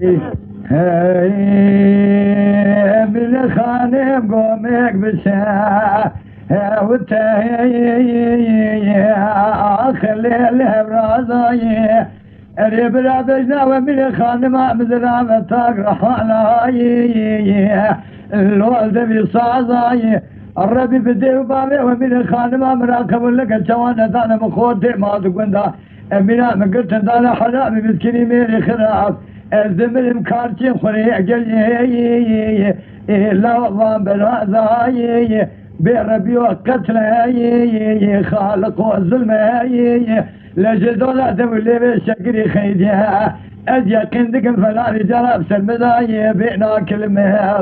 هاي من خانم قومك بشا وتاهي خلي الهبرازاي ربنا بجنا ومن خانم مزرعة تقرح علي الولد بصازاي الربي بدي وبابي ومن خانم مراكب لك الجوانة دانا مخوتي ما تقول دا امينا مقلت دانا حرامي مسكيني ميري خراب الزمن مكارتي خري اجل لا والله برازاي بربي وقتل خالق والظلم لجدولا تولي بالشكري خيدها اجي كندك فلا رجال ابسل مداي بينا كلمه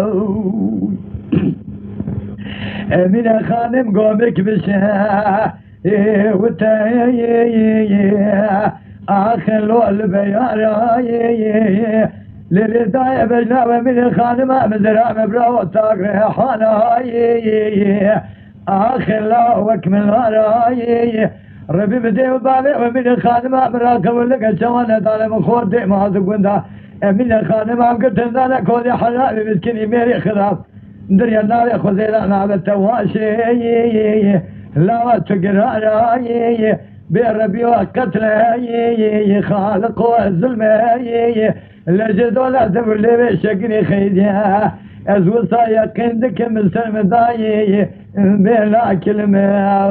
من خانم قومك بشها وتاي اخلو البيار للرداية بجنابة من خانم مزرعة مبرا وتاقري حالاي اخلو وكمل هاراي ربي بدي وبابي ومن خانم مراكب لك الشوانة طالب خودي ما تقول دا من خانم قلت انا كودي حلالي مسكيني ميري خراب دريا النار خذينا نعم التواشي لا تقرأ بربي وقتل خالق الظلم لجد ولا تبلي بشكل خيدها أزوصا يقندك من سلم داي بلا كلمة